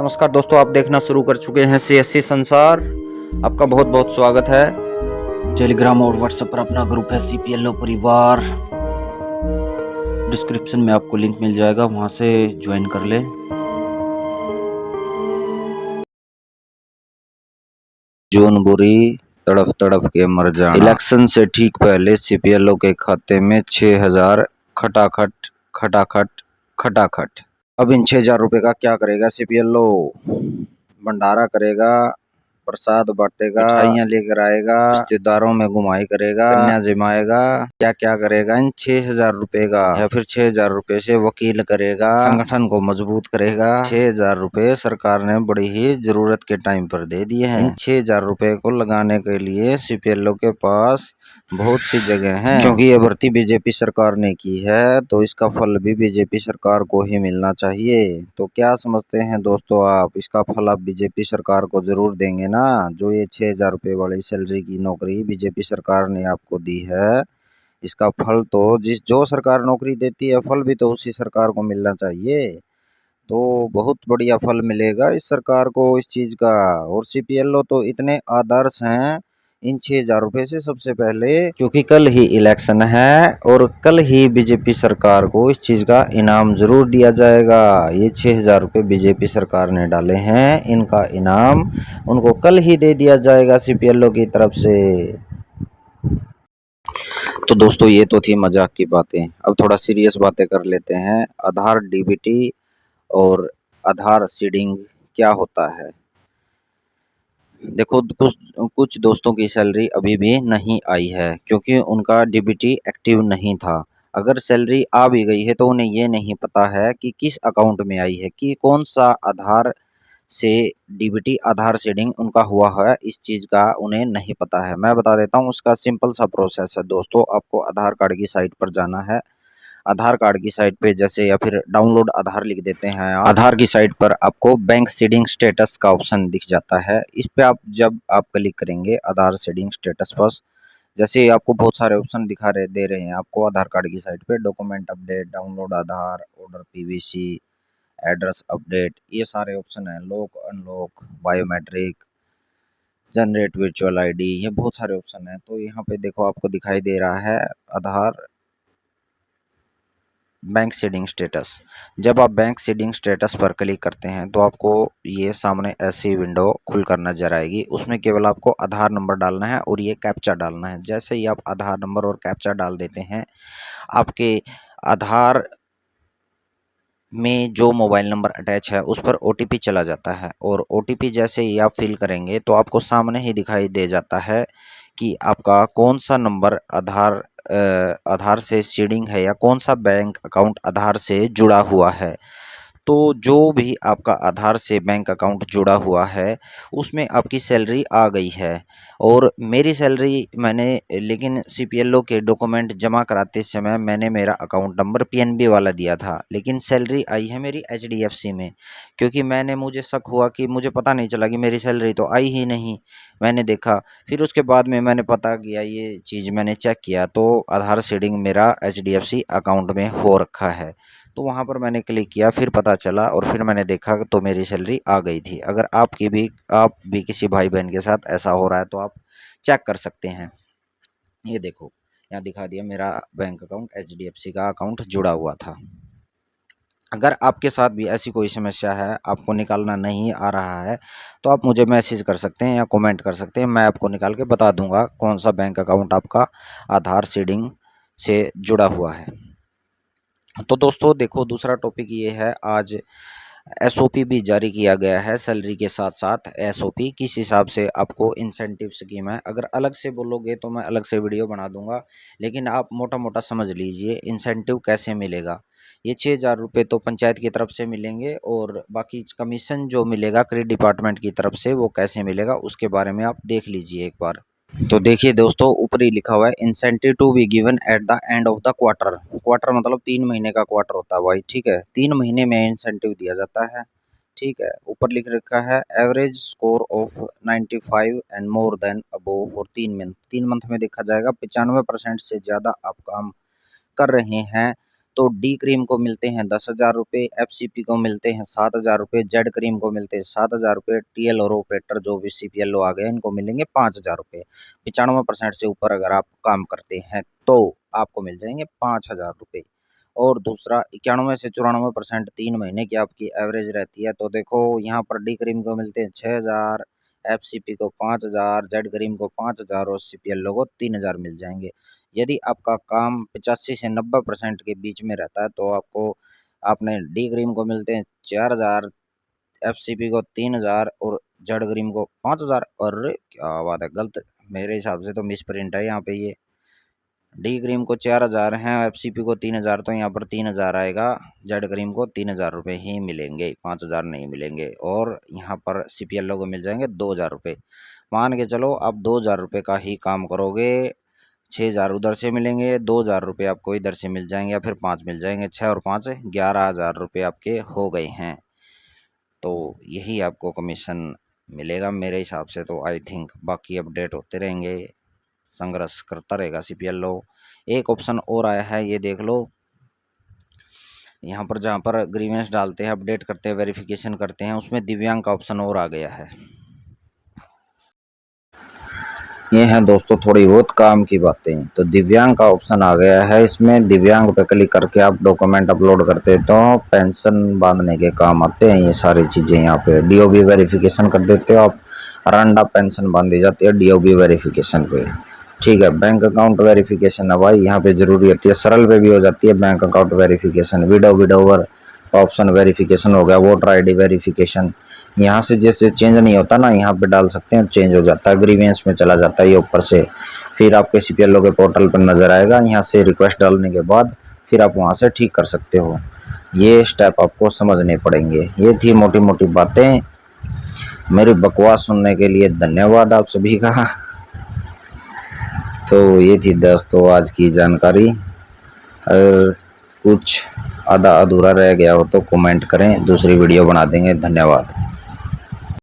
नमस्कार दोस्तों, आप देखना शुरू कर चुके हैं CSC संसार। आपका बहुत बहुत स्वागत है। टेलीग्राम और व्हाट्सएप पर अपना ग्रुप है CPLO परिवार। डिस्क्रिप्शन में आपको लिंक मिल जाएगा, वहां से ज्वाइन कर ले। जून बुरी तड़फ तड़फ के मर जाना। इलेक्शन से ठीक पहले CPLO के खाते में 6,000 खटाखट खटाखट खटाखट। अब इन 6,000 रुपए का क्या करेगा CPLO? भंडारा करेगा, प्रसाद बांटेगा, मिठाइयाँ लेकर आएगा, रिश्तेदारों में घुमाई करेगा, कन्या जमाएगा, क्या क्या करेगा इन 6,000 रुपए का? या फिर 6,000 रुपए से वकील करेगा, संगठन को मजबूत करेगा। 6,000 रुपए सरकार ने बड़ी ही जरूरत के टाइम पर दे दिए हैं। इन 6,000 रुपए को लगाने के लिए CPLO के पास बहुत सी जगह हैं। क्योंकि ये भर्ती बीजेपी सरकार ने की है, तो इसका फल भी बीजेपी सरकार को ही मिलना चाहिए। तो क्या समझते हैं दोस्तों आप, इसका फल आप बीजेपी सरकार को जरूर देंगे ना? जो ये 6,000 रुपए वाली सैलरी की नौकरी बीजेपी सरकार ने आपको दी है, इसका फल तो जो सरकार नौकरी देती है, फल भी तो उसी सरकार को मिलना चाहिए। तो बहुत बढ़िया फल मिलेगा इस सरकार को इस चीज का। और CPLO तो इतने आदर्श हैं इन 6,000 रुपए से सबसे पहले, क्योंकि कल ही इलेक्शन है और कल ही बीजेपी सरकार को इस चीज का इनाम जरूर दिया जाएगा। ये 6,000 रुपए बीजेपी सरकार ने डाले हैं, इनका इनाम उनको कल ही दे दिया जाएगा CPLO की तरफ से। तो दोस्तों, ये तो थी मजाक की बातें। अब थोड़ा सीरियस बातें कर लेते हैं। आधार DBT और आधार सीडिंग क्या होता है? देखो, कुछ दोस्तों की सैलरी अभी भी नहीं आई है क्योंकि उनका DBT एक्टिव नहीं था। अगर सैलरी आ भी गई है तो उन्हें ये नहीं पता है कि किस अकाउंट में आई है, कि कौन सा आधार से DBT आधार सीडिंग उनका हुआ है, इस चीज़ का उन्हें नहीं पता है। मैं बता देता हूँ, उसका सिंपल सा प्रोसेस है दोस्तों। आपको आधार कार्ड की साइट पर जाना है। आधार कार्ड की साइट पे जैसे, या फिर डाउनलोड आधार लिख देते हैं आप। आधार की साइट पर आपको बैंक सीडिंग स्टेटस का ऑप्शन दिख जाता है। इस पे आप जब आप क्लिक करेंगे आधार सीडिंग स्टेटस पर, जैसे आपको बहुत सारे ऑप्शन दे रहे हैं आपको आधार कार्ड की साइट पे। डॉक्यूमेंट अपडेट, डाउनलोड आधार, ऑर्डर PVC, एड्रेस अपडेट, ये सारे ऑप्शन है। Lock unlock, biometric, generate virtual ID, ये बहुत सारे ऑप्शन है। तो यहाँ पे देखो, आपको दिखाई दे रहा है आधार बैंक सीडिंग स्टेटस। जब आप बैंक सीडिंग स्टेटस पर क्लिक करते हैं तो आपको ये सामने ऐसी विंडो खुलकर नजर आएगी। उसमें केवल आपको आधार नंबर डालना है और ये कैप्चा डालना है। जैसे ही आप आधार नंबर और कैप्चा डाल देते हैं, आपके आधार में जो मोबाइल नंबर अटैच है उस पर OTP चला जाता है। और OTP जैसे ही आप फिल करेंगे तो आपको सामने ही दिखाई दे जाता है कि आपका कौन सा नंबर आधार से सीडिंग है, या कौन सा बैंक अकाउंट आधार से जुड़ा हुआ है। तो जो भी आपका आधार से बैंक अकाउंट जुड़ा हुआ है उसमें आपकी सैलरी आ गई है। और मेरी सैलरी मैंने, लेकिन CPLO के डॉक्यूमेंट जमा कराते समय मैंने मेरा अकाउंट नंबर PNB वाला दिया था, लेकिन सैलरी आई है मेरी HDFC में। क्योंकि मुझे शक हुआ कि मुझे पता नहीं चला कि मेरी सैलरी तो आई ही नहीं। मैंने देखा, फिर उसके बाद में मैंने पता किया, ये चीज़ मैंने चेक किया तो आधार सीडिंग मेरा HDFC अकाउंट में हो रखा है। तो वहाँ पर मैंने क्लिक किया, फिर पता चला और फिर मैंने देखा तो मेरी सैलरी आ गई थी। अगर आप भी किसी भाई बहन के साथ ऐसा हो रहा है तो आप चेक कर सकते हैं। ये देखो, यहाँ दिखा दिया मेरा बैंक अकाउंट HDFC का अकाउंट जुड़ा हुआ था। अगर आपके साथ भी ऐसी कोई समस्या है, आपको निकालना नहीं आ रहा है, तो आप मुझे मैसेज कर सकते हैं या कमेंट कर सकते हैं। मैं आपको निकाल के बता दूंगा कौन सा बैंक अकाउंट आपका आधार सीडिंग से जुड़ा हुआ है। तो दोस्तों देखो, दूसरा टॉपिक ये है, आज SOP भी जारी किया गया है। सैलरी के साथ साथ SOP किस हिसाब से आपको इंसेंटिव स्कीम है। अगर अलग से बोलोगे तो मैं अलग से वीडियो बना दूंगा, लेकिन आप मोटा मोटा समझ लीजिए इंसेंटिव कैसे मिलेगा। ये 6,000 रुपये तो पंचायत की तरफ से मिलेंगे, और बाकी कमीशन जो मिलेगा क्रेडिट डिपार्टमेंट की तरफ से वो कैसे मिलेगा उसके बारे में आप देख लीजिए एक बार। तो देखिए दोस्तों, ऊपर ही लिखा हुआ है incentive to be given at the end of the quarter. Quarter मतलब 3 महीने का क्वार्टर होता है भाई, ठीक है। 3 महीने में इंसेंटिव दिया जाता है, ठीक है। ऊपर लिख रखा है average score of 95 and more than above for 3 month. 3 month में देखा जाएगा 95% से ज़्यादा आप काम कर रहे हैं तो डी क्रीम को मिलते हैं 10,000 रुपये, एफसीपी को मिलते हैं 7,000 रुपये, जेड क्रीम को मिलते हैं 7,000 रुपये, टीएल और ऑपरेटर जो भी सीपीएलओ आ गए इनको मिलेंगे 5,000 रुपये। 95% से ऊपर अगर आप काम करते हैं तो आपको मिल जाएंगे 5,000 रुपये। और दूसरा 91 से 94% 3 महीने की आपकी एवरेज रहती है। तो देखो यहाँ पर डी क्रीम को मिलते हैं 6,000, एफसीपी को 5,000, जेड क्रीम को 5,000 और सीपीएलओ को 3,000 मिल जाएंगे। यदि आपका काम 85 से 90% के बीच में रहता है तो आपको आपने डी क्रीम को मिलते हैं 4,000, एफसीपी को 3,000 और जेड क्रीम को 5,000। और क्या बात है, गलत मेरे हिसाब से तो मिस प्रिंट है यहाँ पे। ये डी क्रीम को 4,000 है, एफसीपी को 3,000, तो यहाँ पर 3,000 आएगा। जेड क्रीम को 3,000 रुपये ही मिलेंगे, 5,000 नहीं मिलेंगे। और यहाँ पर सीपीएलओ को मिल जाएंगे 2,000 रुपये। मान के चलो आप 2,000 रुपये का ही काम करोगे, 6,000 उधर से मिलेंगे, 2,000 रुपये आपको इधर से मिल जाएंगे या फिर 5 मिल जाएंगे। 6 और 5 11,000 रुपये आपके हो गए हैं। तो यही आपको कमीशन मिलेगा मेरे हिसाब से। तो आई थिंक बाकी अपडेट होते रहेंगे, संघर्ष करता रहेगा सीपीएलओ। एक ऑप्शन और आया है, ये देख लो यहाँ पर, जहाँ पर ग्रीवेंस डालते हैं, अपडेट करते हैं, वेरिफिकेशन करते हैं, उसमें दिव्यांग का ऑप्शन और आ गया है। ये हैं दोस्तों थोड़ी बहुत काम की बातें। तो दिव्यांग का ऑप्शन आ गया है, इसमें दिव्यांग पे क्लिक करके आप डॉक्यूमेंट अपलोड करते तो पेंशन बांधने के काम आते हैं ये सारी चीज़ें। यहाँ पे डीओबी वेरिफिकेशन कर देते हो आप, रंडा पेंशन बांधी जाती है डीओबी वेरिफिकेशन पे। ठीक है, बैंक अकाउंट वेरिफिकेशन है भाई, यहाँ पे जरूरी होती है, सरल पे भी हो जाती है bank account verification. Widower option verification हो गया, वोटर आईडी वेरिफिकेशन। यहाँ से जैसे चेंज नहीं होता ना, यहाँ पे डाल सकते हैं, चेंज हो जाता है, ग्रीवेंस में चला जाता है ये ऊपर से। फिर आपके सीपीएलओ के पोर्टल पर नजर आएगा, यहाँ से रिक्वेस्ट डालने के बाद फिर आप वहाँ से ठीक कर सकते हो। ये स्टेप आपको समझने पड़ेंगे। ये थी मोटी मोटी बातें। मेरी बकवास सुनने के लिए धन्यवाद आप सभी का। तो ये थी दोस्तों आज की जानकारी। अगर कुछ आधा अधूरा रह गया हो तो कमेंट करें, दूसरी वीडियो बना देंगे। धन्यवाद।